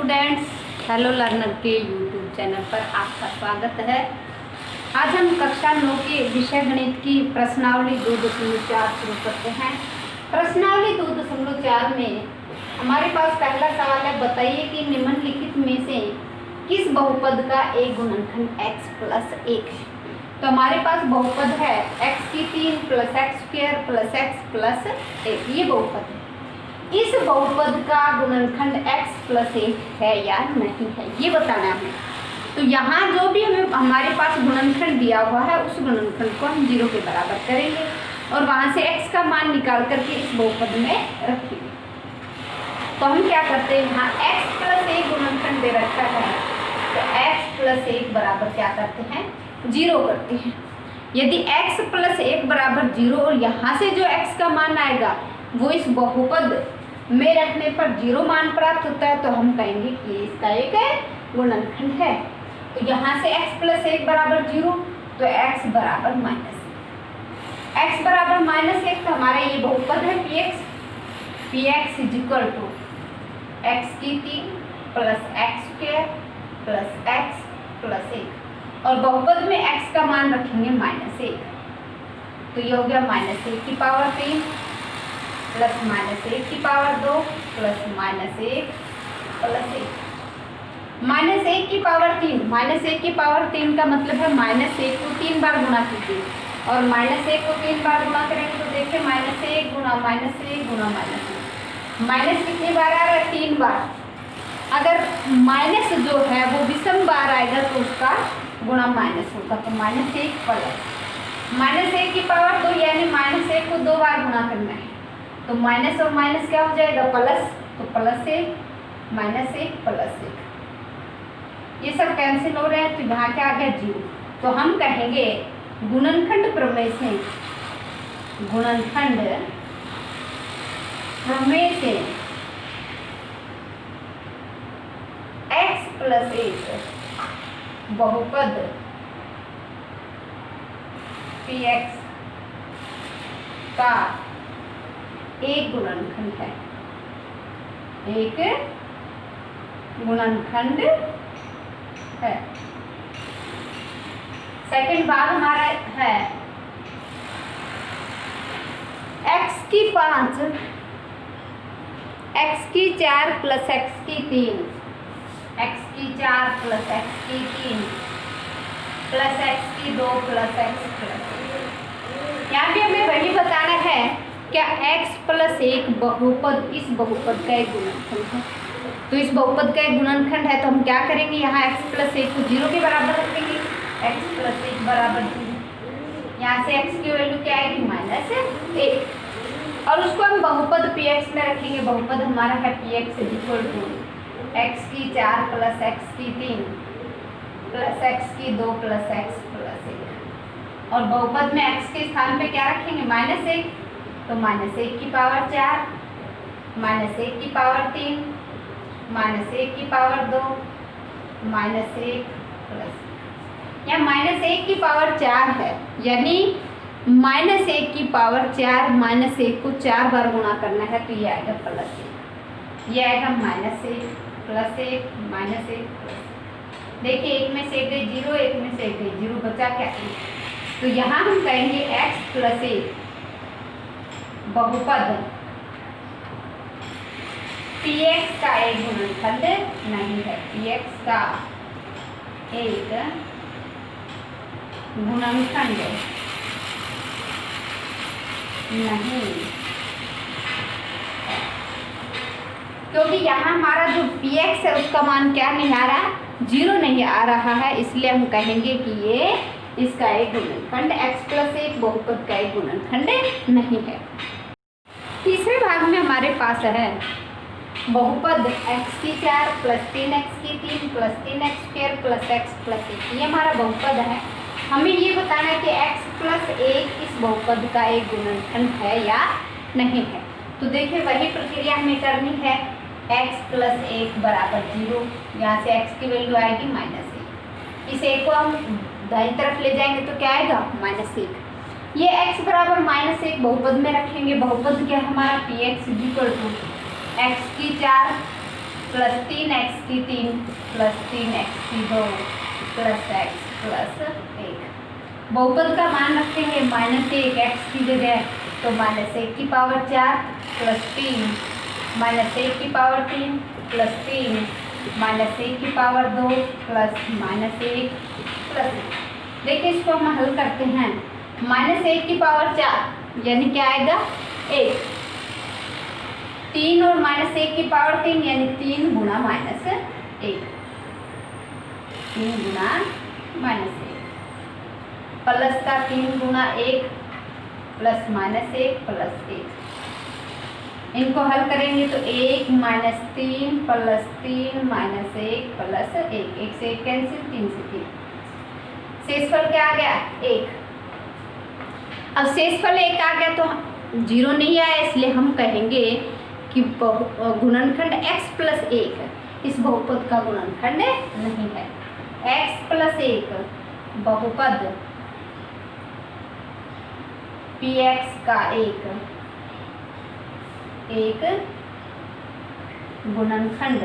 Students, hello learner के YouTube channel पर आपका स्वागत है। आज हम कक्षा 9 के विषय गणित की प्रश्नावली 2.4 शुरू करते हैं। प्रश्नावली 2.4 में हमारे पास पहला सवाल है, बताइए कि निम्नलिखित में से किस बहुपद का एक गुणनखंड x + 1 है। तो हमारे पास बहुपद है x³ + x² + x + 1। ये बहुपद है। इस बहुपद का गुणनखंड x + 1 है या नहीं है, ये बताना है। तो यहाँ जो भी हमारे पास गुणनखंड दिया हुआ है उस गुणनखंड को हम 0 के बराबर करेंगे और वहाँ से x का मान निकाल करके इस बहुपद में रखेंगे। तो हम क्या करते हैं, यहाँ x + 1 गुणनखंड दे रखा है तो x + 1 बराबर क्या करते हैं, 0 करते हैं। यदि x + 1 बराबर 0 और यहाँ से जो x का मान आएगा वो इस बहुपद में रखने पर 0 मान प्राप्त होता है, तो हम कहेंगे कि इसका एक गुणनखंड है। तो यहाँ से x + 1 बराबर 0 तो x बराबर -1। x बराबर -1 तो हमारा ये बहुपद है px = x³ + x² + x + 1 और बहुपद में x का मान रखेंगे -1। तो ये हो गया -1 की पावर 3 + -1 की पावर 2 + -1 + 1 -1 की पावर 3। -1 की पावर 3 का मतलब है -1 को 3 बार गुणा कीजिए और -1 को 3 बार गुणा करेंगे तो देखिए -1 गुणा -1 गुणा -1 माइनस कितनी बार आ रहा है, 3 बार। अगर माइनस जो है वो विषम बार आएगा तो उसका गुणा माइनस होगा, तो -1 प्लस -1 की पावर 2 यानी -1 को 2 बार गुणा करना है। तो माइनस और माइनस क्या हो जाएगा, प्लस। तो +1 -1 +1 ये सब कैंसिल हो रहे हैं तो यहाँ क्या आ गया, 0। तो हम कहेंगे गुणनखंड प्रमेय से x + 1 बहुपद px का एक गुणनखंड है, एक गुणनखंड है। सेकंड भाग हमारा है x⁵ x⁴ + x⁵ x⁴ + x⁵ + x⁵ + x+। यहाँ पे हमें वही बताना है क्या x + 1 बहुपद इस बहुपद का एक गुणनखंड है। तो इस बहुपद का एक गुणनखंड है तो हम क्या करेंगे, यहाँ x + 1 को 0 के बराबर रखेंगे। x + 1 बराबर 0, यहाँ से x की वैल्यू क्या आएगी, -1 और उसको हम बहुपद px में रखेंगे। बहुपद हमारा है px = x⁴ + x⁵ + x⁵ + x + 1 और बहुपद में x के स्थान पे क्या रखेंगे, -1। तो -1 की पावर 4 -1 की पावर 3 -1 की पावर 2 -1 + या -1 की पावर 4 है यानी -1 की पावर 4 -1 को 4 बार गुणा करना है तो ये आएगा +1। ये आएगा -1 +1 -1 देखिए, एक में से एक गई 0, एक में से एक गई 0, बचा क्या। तो यहाँ हम कहेंगे x + 1 बहुपद px का एक गुणनखंड नहीं है, px का एक गुणनखंड नहीं, क्योंकि यहाँ हमारा जो px है उसका मान क्या नहीं आ रहा, 0 नहीं आ रहा है, इसलिए हम कहेंगे कि ये इसका एक गुणनखंड x + 1 बहुपद का एक गुणनखंड नहीं है। तीसरे भाग में हमारे पास है बहुपद x⁴ + 3x⁵ + 3x² + x + 1। ये हमारा बहुपद है। हमें ये बताना है कि x + 1 इस बहुपद का एक गुणनखंड है या नहीं है। तो देखिए वही प्रक्रिया हमें करनी है, x + 1 बराबर 0, यहाँ से x की वैल्यू आएगी -1। इस 1 को हम दाईं तरफ ले जाएंगे तो क्या आएगा, -1। ये x बराबर -1 बहुपद में रखेंगे। बहुपद क्या हमारा px = x⁴ प्लस 3x की 3 प्लस 3x की 2 प्लस x प्लस 1। बहुपद का मान रखेंगे -1 x की जगह, तो -1 की पावर 4 प्लस 3 -1 की पावर 3 प्लस 3 -1 की पावर 2 प्लस -1 प्लस 1। देखिए इसको हम हल करते हैं। -1 की पावर 4 यानी क्या आएगा 1, 3 और -1 की पावर 3 यानी 3 गुणा -1, 3 गुणा -1 प्लस का 3 गुणा 1 प्लस -1 प्लस 1। इनको हल करेंगे तो 1 -3 प्लस 3 -1 प्लस 1, 1 से 1 कैंसिल, 3 से 3, शेषफल क्या आ गया 1। अब शेषफल 1 आ गया तो 0 नहीं आया, इसलिए हम कहेंगे कि गुणनखंड x प्लस 1 इस बहुपद का गुणनखंड नहीं है। x प्लस 1 बहुपद px का एक गुणनखंड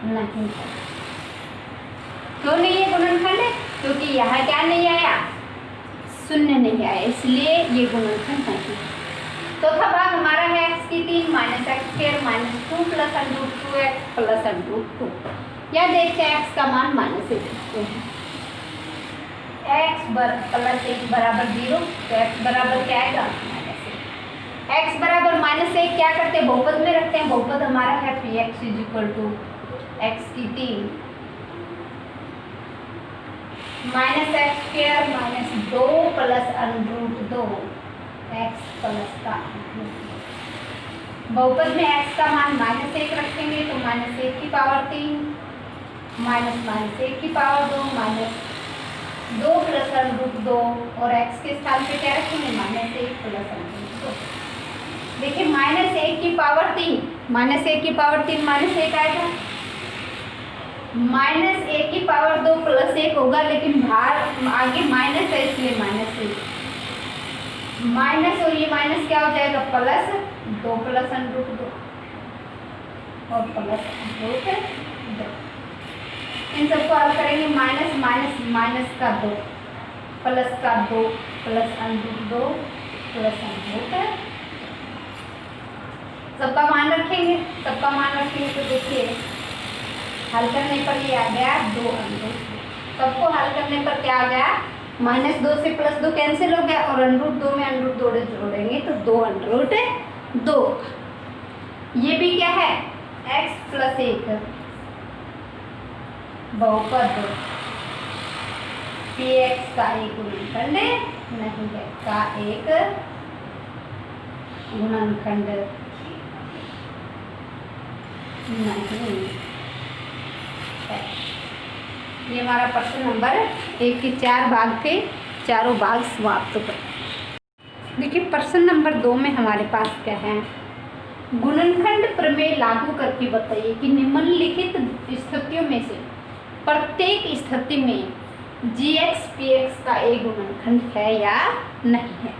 नहीं है। क्यों नहीं है गुणनखंड? क्योंकि यहाँ क्या नहीं आया, शून्य नहीं आया, इसलिए ये गुणनखंड नहीं है। चौथा भाग हमारा है x की 3 minus x square minus 2 plus √2x plus √2। या देखते हैं x का मान -1 देखते हैं। x प्लस 1 बराबर 0, तो x बराबर क्या आएगा -1। x बराबर -1 क्या करते हैं, बहुपद में रखते हैं। बहुपद हमारा है px x की 3 minus x square minus 2 plus √2 x plus का बहुपद में x का मान -1 रखेंगे तो -1 की पावर 3 माइनस -1 की पावर 2 माइनस 2 प्लस √2 और x के स्थान पे क्या रखेंगे -1 प्लस √2। देखिए -1 की पावर 3 -1 की पावर 3 -1 आएगा, -1 की पावर 2 प्लस 1 होगा, लेकिन भार आगे माइनस है इसलिए -1 माइनस और ये माइनस क्या हो जाएगा प्लस 2 प्लस √2 और प्लस √2। इन सबको हल करेंगे माइनस माइनस माइनस का 2 प्लस का 2 प्लस √2 प्लस √2। सबका मान रखेंगे, तो देखिए हल करने पर ये आ गया 2 √2। सबको हल करने पर क्या आ गया -2 से +2 कैंसिल हो गया और √2 में √2 जोड़ेंगे तो 2 √2। ये भी क्या है x प्लस 1 बहुपद px का एक गुणनखंड नहीं है, का एक गुणनखंड नहीं है। ये हमारा प्रश्न नंबर 1 के 4 भाग थे, चारों भाग समाप्त कर। देखिए प्रश्न नंबर 2 में हमारे पास क्या है, गुणनखंड प्रमेय लागू करके बताइए कि निम्नलिखित स्थितियों में से प्रत्येक स्थिति में gx px का एक गुणनखंड है या नहीं है।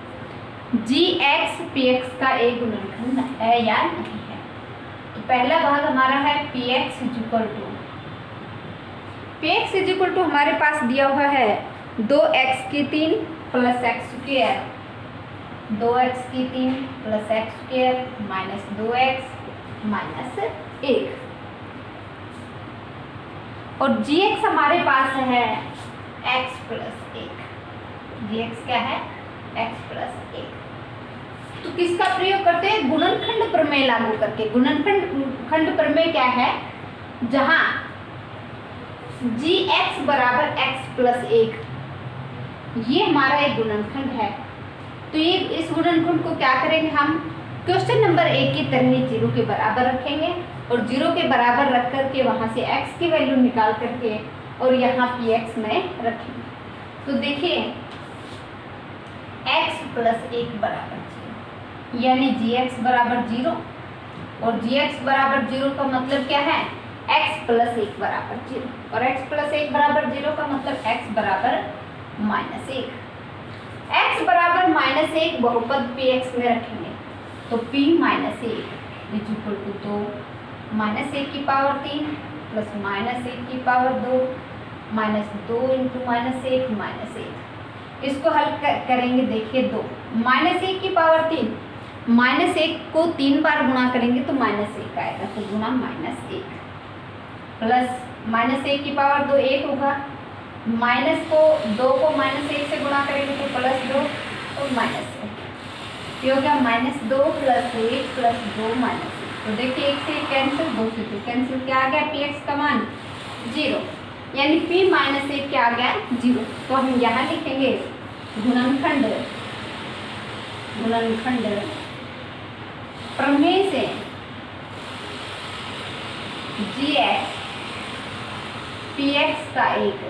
gx px का एक गुणनखंड है या नहीं है। तो पहला भाग हमारा है px इक्वल टू हमारे पास दिया हुआ है 2x की 3 प्लस एक्स स्क्वायर, 2x की 3 plus x square minus 2x minus 1। और gx हमारे पास है x प्लस 1। gx क्या है x प्लस 1। तो किसका प्रयोग करते हैं, गुणनखंड प्रमेय लागू करके। गुणनखंड प्रमेय क्या है, जहां gx बराबर x प्लस 1 ये हमारा एक गुणनखंड है। तो ये इस गुणनखंड को क्या करेंगे हम, क्वेश्चन नंबर 1 की तरह ही 0 के बराबर रखेंगे और 0 के बराबर रख करके वहां से x की वैल्यू निकाल करके और यहाँ px में रखेंगे। तो देखिए x प्लस 1 बराबर 0 यानी gx बराबर 0 और gx बराबर 0 का मतलब क्या है, x प्लस 1 बराबर 0 और x प्लस 1 बराबर 0 का मतलब x बराबर -1। x बराबर -1 बहुपद px में रखेंगे तो p minus 1 is equal to 2 minus 1 की पावर 3 प्लस माइनस 1 की power 2 minus 2 into minus 1 minus 1। इसको हल करेंगे, देखिए 2 माइनस 1 की पावर 3, माइनस 1 को 3 बार गुणा करेंगे तो माइनस 1 आएगा, तो गुणा माइनस 1 प्लस माइनस 1 की पावर 2 1 होगा, माइनस को 2 को माइनस 1 से गुणा करेंगे तो प्लस 2 तो माइनस 1। ये हो गया माइनस 2 प्लस 1 प्लस 2 माइनस 1। तो देखिए 1 से कैंसिल, 2 से 2 कैंसिल, क्या आ गया px का मान 0, यानी p माइनस 1 क्या आ गया 0। तो हम यहाँ लिखेंगे गुणनखंड प्रमेय से gx px का एक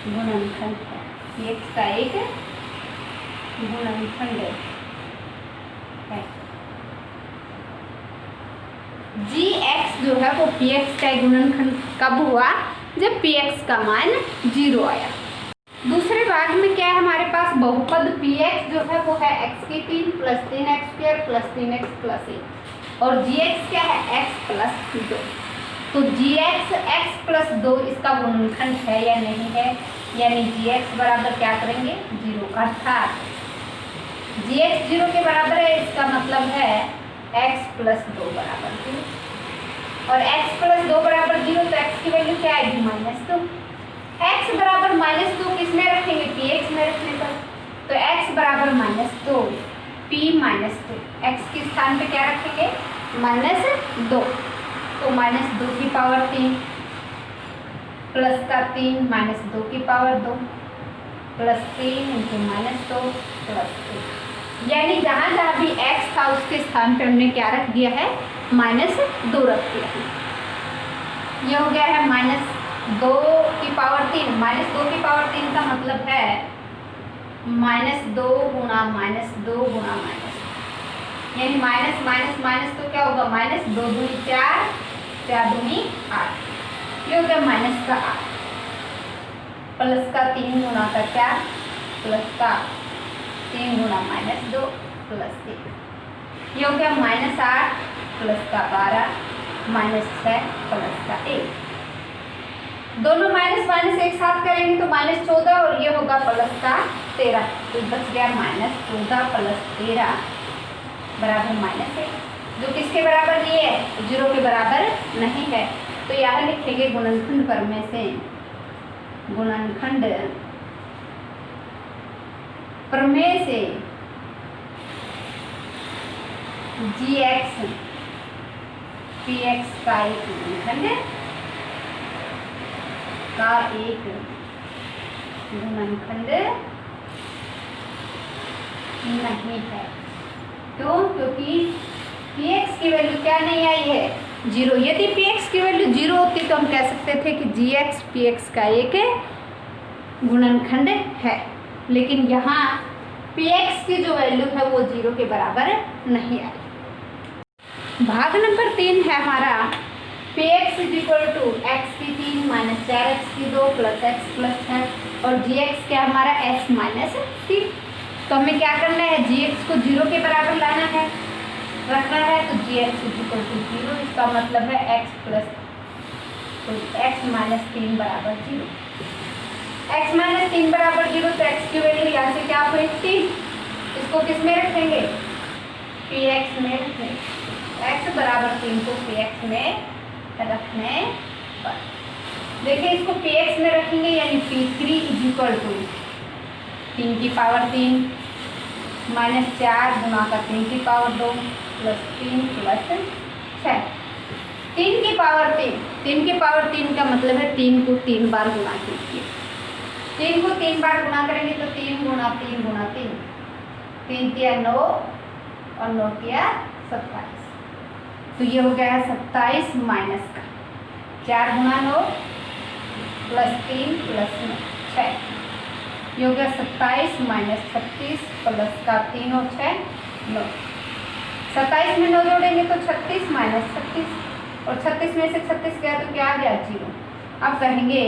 गुणनखंड है, px का एक गुणनखंड है। gx जो है वो px का एक गुणनखंड कब हुआ, जब px का मान 0 आया। दूसरे भाग में क्या है हमारे पास, बहुपद px जो है वो है x की 3 plus 3x square plus 3x plus 1 और gx क्या है x प्लस 2। तो gx x प्लस 2 इसका गुणनखंड है या नहीं है, यानी gx बराबर क्या करेंगे 0, अर्थात gx 0 के बराबर है, इसका मतलब है x प्लस 2 बराबर 0 और x प्लस 2 बराबर 0, तो x की वैल्यू क्या आएगी -2। x बराबर -2 किसमें रखेंगे, px में रखने पर, तो x बराबर -2 p -2, x के स्थान पे क्या रखेंगे -2, तो -2 की पावर 3 प्लस का 3 -2 की पावर 2 प्लस 3 इंटू -2 प्लस 3, यानी जहाँ जहाँ भी x था उसके स्थान पे हमने क्या रख दिया है -2 रख दिया है। ये हो गया है -2 की पावर 3, -2 की पावर 3 का मतलब है -2 गुणा -2 गुणा -2, यानी माइनस माइनस माइनस तो क्या होगा -2 दूनी 4, 4 दूनी 8, ये हो गया माइनस का 8 प्लस का 3 गुणा का 4 प्लस का 3 गुणा -2 प्लस 3, ये हो गया -8 प्लस का 12 -6 प्लस का 1। दोनों माइनस माइनस एक साथ करेंगे तो -14 और ये होगा प्लस का 13, तो बच गया -14 प्लस 13 बराबर -1, जो किसके बराबर नहीं है 0 के बराबर नहीं है। तो यहाँ लिखेंगे गुणनखंड प्रमेय से gx px का एक गुणनखंड नहीं है। क्यों, क्योंकि px की वैल्यू क्या नहीं आई है 0। यदि px की वैल्यू 0 होती तो हम कह सकते थे कि gx px का एक गुणनखंड है, लेकिन यहाँ px की जो वैल्यू है वो 0 के बराबर नहीं आई। भाग नंबर 3 है हमारा px is equal to x की 3 माइनस 4x की 2 प्लस x प्लस 6 और gx क्या हमारा x माइनस 3। तो हमें क्या करना है, gx को 0 के बराबर लाना है, रखना है, तो gx इज इक्वल टू 0, इसका मतलब है x प्लस, तो x माइनस 3 बराबर 0, x माइनस 3 बराबर 0, तो x की वैल्यू यहाँ से क्या हुई 3, इसको किस में रखेंगे px में रखेंगे, x बराबर 3 को px में रखने पर देखिए इसको px में रखेंगे, यानी p3 इज इक्वल टू 3 की पावर 3 माइनस 4 गुणा का 3 की पावर 2 प्लस 3 प्लस 6, 3 की पावर 3, 3 की पावर 3 का मतलब है 3 को 3 बार गुणा कीजिए, 3 को 3 बार गुणा करेंगे तो 3 गुणा 3 गुणा 3, 3 तिया 9 और 9 तिया 27, तो ये हो गया है 27 माइनस का 4 गुणा 9 प्लस 3 प्लस 6, ये हो गया 27 माइनस 36 प्लस का 3 और 6 9, 27 में 9 जोड़ेंगे तो 36 माइनस 36 और 36 में से 36 गया तो क्या आ गया 0। अब कहेंगे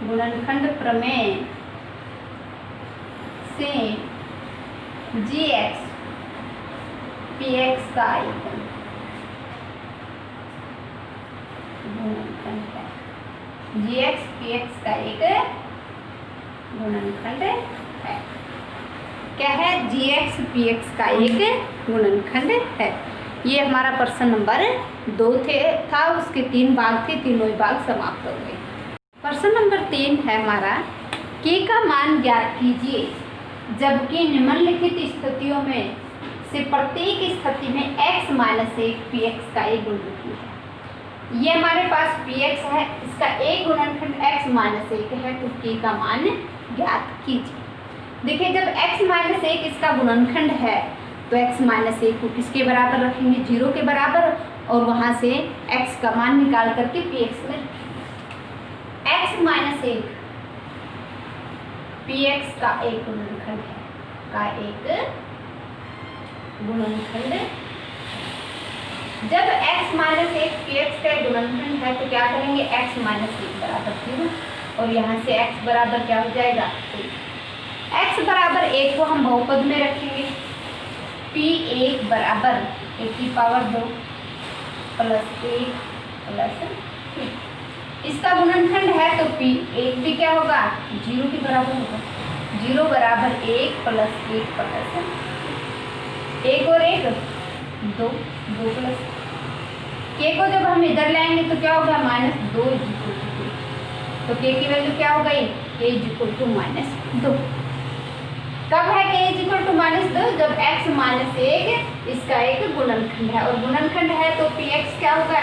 गुणनखंड प्रमेय से जी एक्स पी एक्स का एक गुणनखंड है। जी एक्स पी एक्स का एक गुणनखंड है। क्या है? जी एक्स पी एक्स का एक गुणनखंड है। ये हमारा प्रश्न नंबर 2 था, उसके 3 भाग थे, तीनों ही भाग समाप्त हो गए। प्रश्न नंबर 3 है हमारा, के का मान ज्ञात कीजिए जबकि निम्नलिखित स्थितियों में से प्रत्येक स्थिति में x माइनस 1 पी एक्स का एक गुणनखंड है। ये हमारे पास पी एक्स है, इसका एक गुणनखंड x माइनस 1 है, तो के का मान ज्ञात कीजिए। देखिए, जब x माइनस 1 इसका गुणनखंड है तो x माइनस 1 को किसके बराबर रखेंगे? 0 के बराबर, और वहाँ से x का मान निकाल करके पी एक्स में x माइनस 1 पी एक्स का एक गुणनखंड है, का एक गुणनखंड। जब x माइनस 1 पी एक्स का गुणनखंड है तो क्या करेंगे? x माइनस 1 बराबर 0, और यहाँ से x बराबर क्या हो जाएगा? 1। x बराबर 1 को हम बहुपद में रखेंगे, p1 बराबर 1 की पावर 2 प्लस 1 प्लस 1। इसका गुणनखंड है तो p1 भी क्या होगा? 0 के बराबर होगा। 0 बराबर 1 प्लस 1 प्लस 1 और 1 2 प्लस k को जब हम इधर लाएंगे तो क्या होगा? -2 तो k की वैल्यू क्या हो गई? k -2। कब है k -2? जब x माइनस 1 इसका एक गुणनखंड है, और गुणनखंड है तो पी एक्स क्या होगा?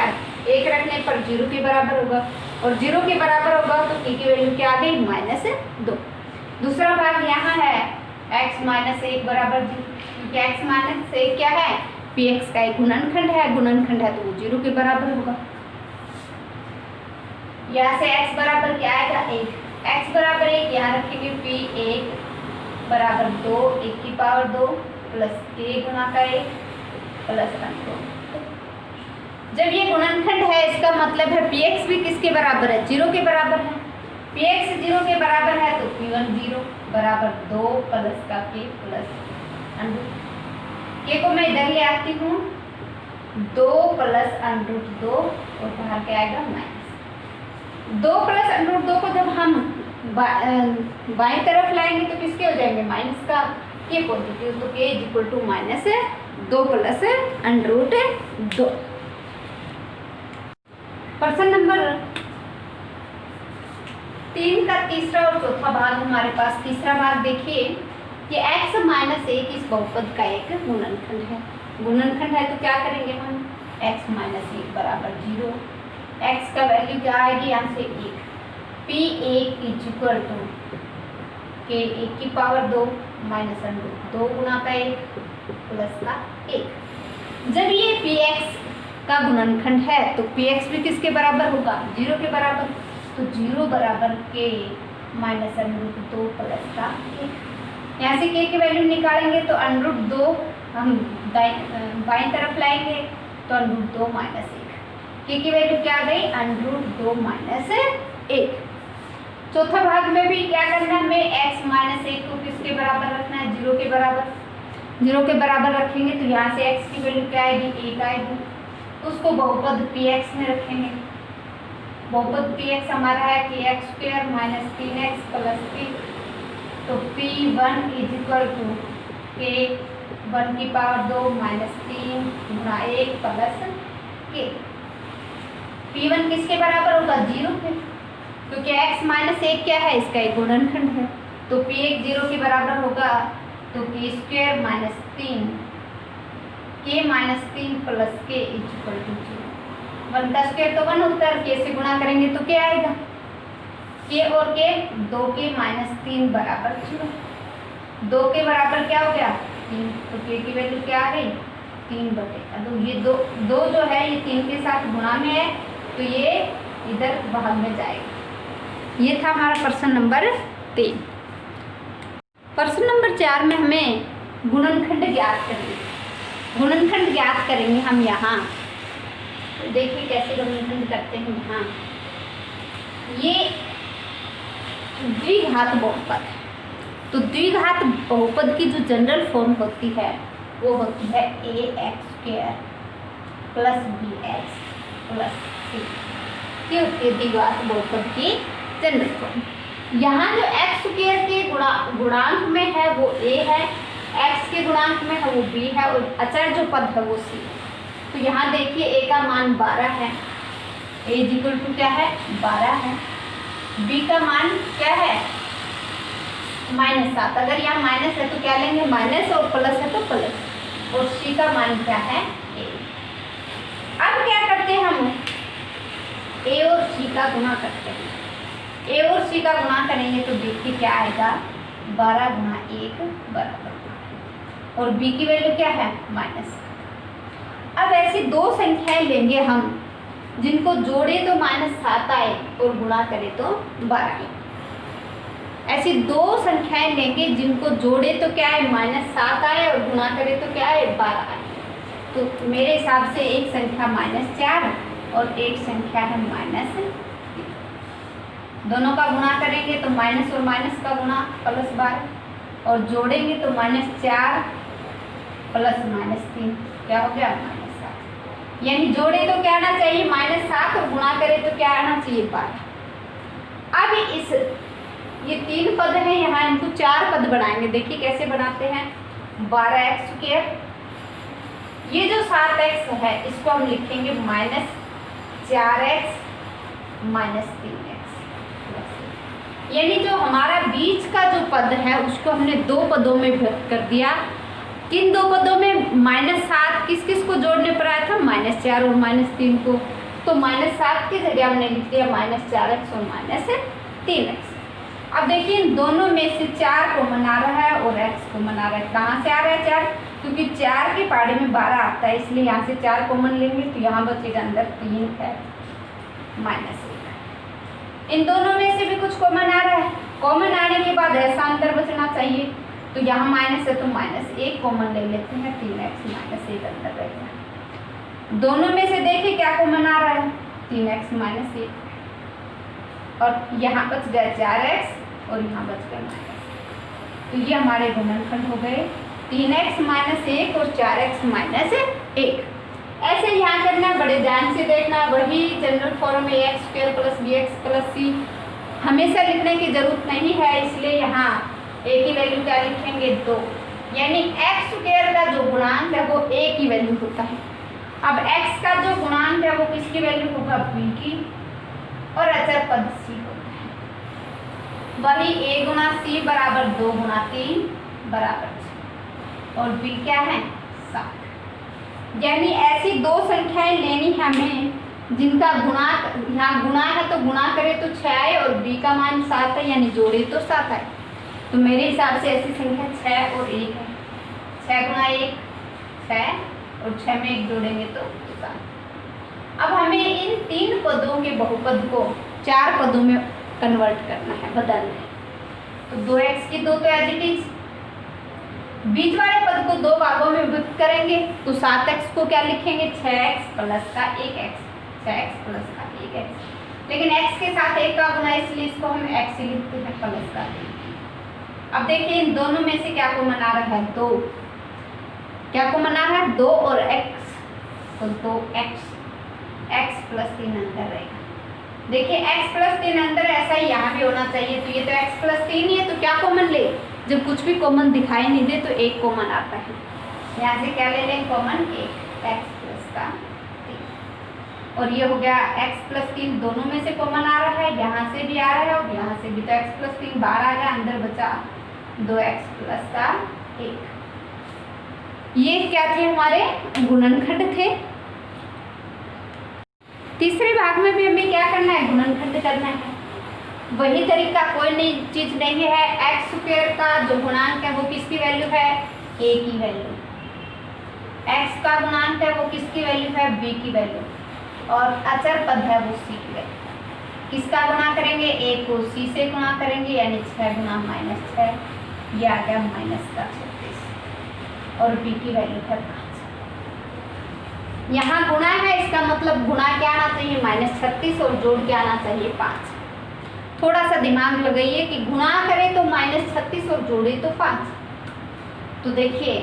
1 रखने पर 0 के बराबर होगा, और 0 के बराबर होगा तो k की वैल्यू क्या आ गई? -2। दूसरा भाग यहाँ है x माइनस 1 बराबर 0, क्योंकि x माइनस 1 क्या है? पी एक्स का एक गुणनखंड है, तो वो 0 के बराबर होगा। यहाँ से x बराबर क्या आएगा? 1। x बराबर 1 यहाँ रखेंगे, p1 बराबर 2 1 की पावर 2 प्लस k गुणा का 1 प्लस 2। जब ये गुणनखंड है इसका मतलब है px भी किसके बराबर है? 0 के बराबर है। px 0 के बराबर है तो p1 0 बराबर 2 प्लस का k प्लस k को मैं इधर ले आती हूँ, 2 प्लस √2 और बाहर क्या आएगा? -2 प्लस √2 को जब हम बाईं तरफ लाएंगे तो किसके हो जाएंगे? माइनस का, k पॉजिटिव, तो k -2 प्लस √2। प्रश्न नंबर 3 का तीसरा और चौथा भाग हमारे पास। तीसरा भाग देखिए कि x माइनस 1 इस बहुपद का एक गुणनखंड है। गुणनखंड है तो क्या करेंगे हम? x माइनस 1 बराबर 0, x का वैल्यू क्या आएगी? यहाँ से 1, p1 इक्वल टू k 1 की पावर 2 माइनस √2 गुणा का 1 प्लस का 1। जब ये px का गुणनखंड है तो px भी किसके बराबर होगा? 0 के बराबर, तो 0 बराबर k माइनस √2 प्लस का 1। यहाँ से k की वैल्यू निकालेंगे तो √2 हम बाईं तरफ लाएंगे तो √2 माइनस 1, k की वैल्यू क्या आ गई? √2 माइनस 1। चौथा भाग में भी क्या करना है हमें? x माइनस 1 को किसके बराबर रखना है? 0 के बराबर। 0 के बराबर रखेंगे तो यहाँ से x की वैल्यू क्या आएगी? 1 आएगी, उसको बहुपद px में रखेंगे। बहुपद px हमारा है कि x² माइनस 3x प्लस 3, तो p1 इक्वल टू k 1 की पावर 2 माइनस 3 गुणा 1 प्लस k। p1 किसके बराबर होगा? 0 के, क्योंकि x माइनस 1 क्या है? इसका एक गुणनखंड है, तो p1 0 के बराबर होगा, तो k² minus 3 k minus 3 plus k equal to 0। 1 का स्क्वायर तो 1 होता है, k से गुणा करेंगे तो क्या आएगा? k और k 2k माइनस 3 बराबर 0। 2 के बराबर क्या हो गया? 3, तो k की वैल्यू क्या आ गई? 3/, तो ये दो जो है ये 3 के साथ गुणा में है, तो ये इधर भाग में जाएगा। ये था हमारा प्रश्न नंबर 3। प्रश्न नंबर 4 में हमें गुणनखंड ज्ञात करेंगे। गुणनखंड ज्ञात करेंगे हम यहाँ, तो देखिए कैसे गुणनखंड करते हैं। यहाँ ये द्विघात बहुपद है, तो द्विघात बहुपद की जो जनरल फॉर्म होती है वो होती है ax² plus bx plus c। ये होती है द्विघात बहुपद की जनरल फॉर्म। यहाँ जो x² के गुणांक में है वो a है, x के गुणांक में है वो b है, और अचर जो पद है वो c। तो यहाँ देखिए a का मान 12 है, a इक्वल टू क्या है 12 है, b का मान क्या है -7। अगर यहाँ माइनस है तो क्या लेंगे माइनस, और प्लस है तो प्लस, और c का मान क्या है a। अब क्या करते हैं हम a और c का गुणा करते हैं। a और c का गुणा करेंगे तो देखिए क्या आएगा 12 गुणा 1 बराबर, और b की वैल्यू क्या है -। अब ऐसी दो संख्याएं लेंगे हम जिनको जोड़े तो -7 आए और गुणा करें तो 12 आए। ऐसी दो संख्याएं लेंगे जिनको जोड़े तो क्या है -7 आए और गुणा करें तो क्या है 12 आए। तो मेरे हिसाब से एक संख्या -4 और एक संख्या है -3। दोनों का गुणा करेंगे तो माइनस और माइनस का गुणा +12, और जोड़ेंगे तो -4 प्लस -3 क्या हो गया -7। यानी जोड़े तो क्या आना चाहिए -7 और गुणा करें तो क्या आना चाहिए 12। अब ये 3 पद हैं, यहाँ इनको 4 पद बनाएंगे। देखिए कैसे बनाते हैं 12x², ये जो 7x है इसको हम लिखेंगे -4x -3x। यानी जो हमारा बीच का जो पद है उसको हमने 2 पदों में विभक्त कर दिया। किन 2 पदों में -7 किस किस को जोड़ने पर आया था -4 और -3 को, तो -7 की जगह हमने लिख दिया -4x और -3x। अब देखिए इन दोनों में से 4 कॉमन आ रहा है और x कॉमन आ रहा है। कहाँ से आ रहा है 4, क्योंकि 4 के पहाड़े में 12 आता है, इसलिए यहाँ से 4 कॉमन लेंगे तो यहाँ बचेगा अंदर 3x -1। इन दोनों में से भी कुछ कॉमन आ रहा है, कॉमन आने के बाद ऐसा अंदर बचना चाहिए, तो यहाँ माइनस है तो -1 कॉमन ले लेते हैं, 3x -1 अंदर रहेगा। दोनों में से देखिए क्या कॉमन आ रहा है 3x -1, और यहाँ बच गया 4x और यहाँ बच गया -। तो ये हमारे गुणनखंड हो गए 3x -1 और 4x -1। ऐसे यहाँ करना, बड़े ध्यान से देखना, वही जनरल फॉर्म में ax² plus bx plus c हमेशा लिखने की जरूरत नहीं है, इसलिए यहाँ a की वैल्यू क्या लिखेंगे 2। यानी x² का जो गुणांक है वो a की वैल्यू होता है। अब x का जो गुणांक है वो किसकी वैल्यू होगा b की, और अचर पद c होता है। वही a गुणा c बराबर 2 गुणा 3 बराबर 6, और b क्या है 7। यानी ऐसी 2 संख्याएं लेनी है हमें जिनका गुणा, यहाँ गुणा है तो गुणा करें तो 6 आए और b का मान 7 है, यानी जोड़े तो 7 आए। तो मेरे हिसाब से ऐसी संख्या 6 और 1 है। 6 गुणा 1 6, और 6 में 1 जोड़ेंगे तो 7। अब हमें इन 3 पदों के बहुपद को 4 पदों में कन्वर्ट करना है, बदलना है। तो 2x की 2 तो एज इट इज, बीच वाले पद को 2 भागों में विभक्त करेंगे तो 7x को क्या लिखेंगे 6x प्लस का 1x, 6x प्लस का 1x। लेकिन x के साथ 1 का गुना, इसलिए इसको हम x ही लिखते हैं प्लस का 1। अब देखिए इन दोनों में से क्या कॉमन आ रहा है 2, क्या कॉमन आ रहा है 2 और x, तो 2x, x प्लस 3 अंदर रहेगा। देखिए x प्लस 3 अंदर, ऐसा ही यहाँ भी होना चाहिए। तो ये तो x प्लस 3 ही है, तो क्या कॉमन ले, जब कुछ भी कॉमन दिखाई नहीं दे तो 1 कॉमन आता है। यहाँ से क्या ले लें कॉमन 1, x प्लस का 3, और ये हो गया x प्लस 3 दोनों में से कॉमन आ रहा है, यहाँ से भी आ रहा है और यहाँ से भी। तो x प्लस 3 बाहर आ गया, अंदर बचा 2x प्लस का 1। ये क्या थे हमारे गुणनखंड थे। तीसरे भाग में भी हमें क्या करना है गुणनखंड करना है। वही तरीका, कोई नई चीज नहीं है। x² का जो गुणांक है वो किसकी वैल्यू है a की वैल्यू, x का गुणांक है वो किसकी वैल्यू है b की वैल्यू, और अचर पद है वो c की वैल्यू। किसका गुणा करेंगे a को c से गुणा करेंगे, यानी 6 गुणा -6, यह आ गया -36, और b की वैल्यू है 5। यहाँ गुणा है, इसका मतलब गुणा क्या आना चाहिए -36 और जोड़ क्या आना चाहिए 5। थोड़ा सा दिमाग लगाइए कि गुणा करें तो -36 और जोड़े तो 5। तो देखिए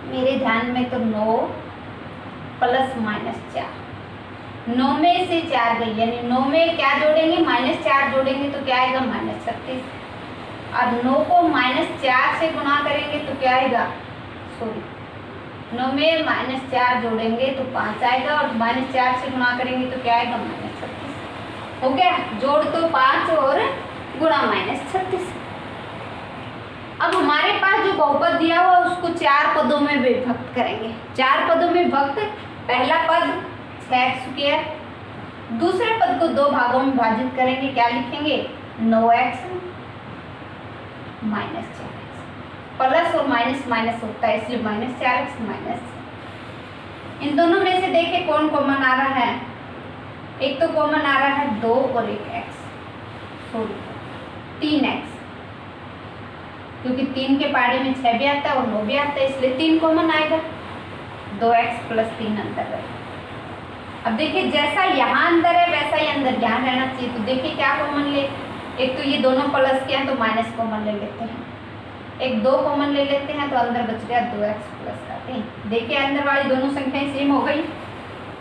मेरे ध्यान में तो 9 प्लस -4, 9 में से 4 गई, यानी 9 में क्या जोड़ेंगे, -4 जोड़ेंगे तो क्या आएगा, -36। और 9 को -4 से गुणा करेंगे तो क्या आएगा, 9 में -4 जोड़ेंगे तो 5 आएगा, और -4 से गुणा करेंगे तो क्या आएगा, -36। हो गया, जोड़ तो 5 और गुणा -36। अब हमारे पास जो बहुपद दिया हुआ उसको 4 पदों में विभक्त करेंगे। 4 पदों में विभक्त, पहला पद 6x², दूसरे पद को 2 भागों में विभाजित करेंगे, क्या लिखेंगे, 9x -4x, प्लस और माइनस माइनस होता है इसलिए -4x माइनस। इन दोनों में से देखिए कौन कॉमन आ रहा है, एक तो कॉमन आ रहा है 2 और एक x, सॉरी 3x, क्योंकि 3 के पाड़े में 6 भी आता है और 9 भी आता है, इसलिए 3 कॉमन आएगा, 2x + 3 अंदर रहेगा। अब देखिए जैसा यहाँ अंदर है वैसा ही अंदर यहाँ रहना चाहिए। तो देखिए क्या कॉमन ले, एक तो ये दोनों प्लस के हैं तो माइनस कॉमन ले लेते हैं, एक 2 कॉमन ले लेते हैं तो अंदर बच गया 2x + 3। देखिए अंदर वाली दोनों संख्याएं सेम हो गई,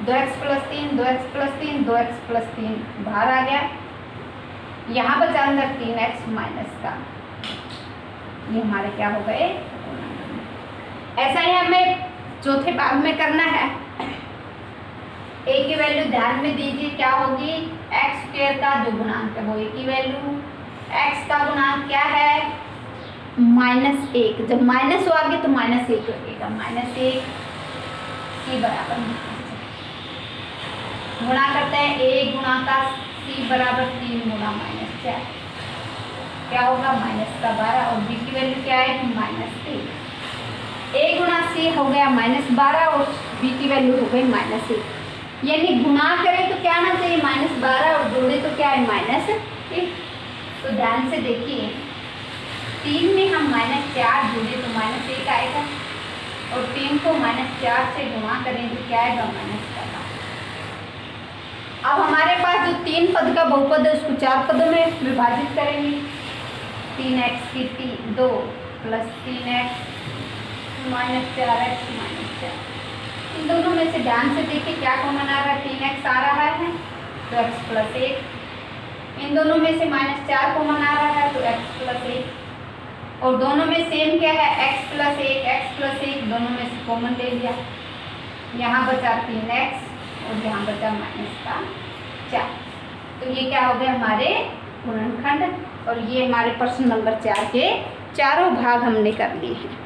2x + 3, 2x + 3, 2x + 3 बाहर आ गया, यहाँ बचा अंदर 3x माइनस का, ये हमारे क्या हो गए। ऐसा ही हमें चौथे भाग में करना है। a की वैल्यू ध्यान में दीजिए क्या होगी, x² का जो गुणांक है वो a की वैल्यू, x का गुणांक क्या है, -1, जब माइनस हो आगे तो -1 लगेगा, -1 c बराबर गुणा करते हैं, a गुणा का c बराबर 3 गुणा -4, क्या होगा -12, और b की वैल्यू क्या है, -3। a गुणा c हो गया -12 और b की वैल्यू हो गई -1, यानी गुणा करें तो क्या आना चाहिए, -12 और जोड़े तो क्या है, -1। तो ध्यान से देखिए 3 में हम -4 जोड़े तो -1 आएगा, और 3 को -4 से गुणा करें तो क्या आएगा, -12। अब हमारे पास जो 3 पद का बहुपद है उसको 4 पदों में विभाजित करेंगे, 3x की 2 + 3x -4x -4। इन दोनों में से ध्यान से देखिए क्या कॉमन आ रहा है, 3x आ रहा है तो x + 1, इन दोनों में से -4 कॉमन आ रहा है तो x + 1, और दोनों में सेम क्या है, x + 1, x + 1, दोनों में से कॉमन ले लिया, यहाँ बचा 3x और यहाँ बचा -4। तो ये क्या हो गया हमारे गुणनखंड, और ये हमारे प्रश्न नंबर 4 के चारों भाग हमने कर लिए हैं।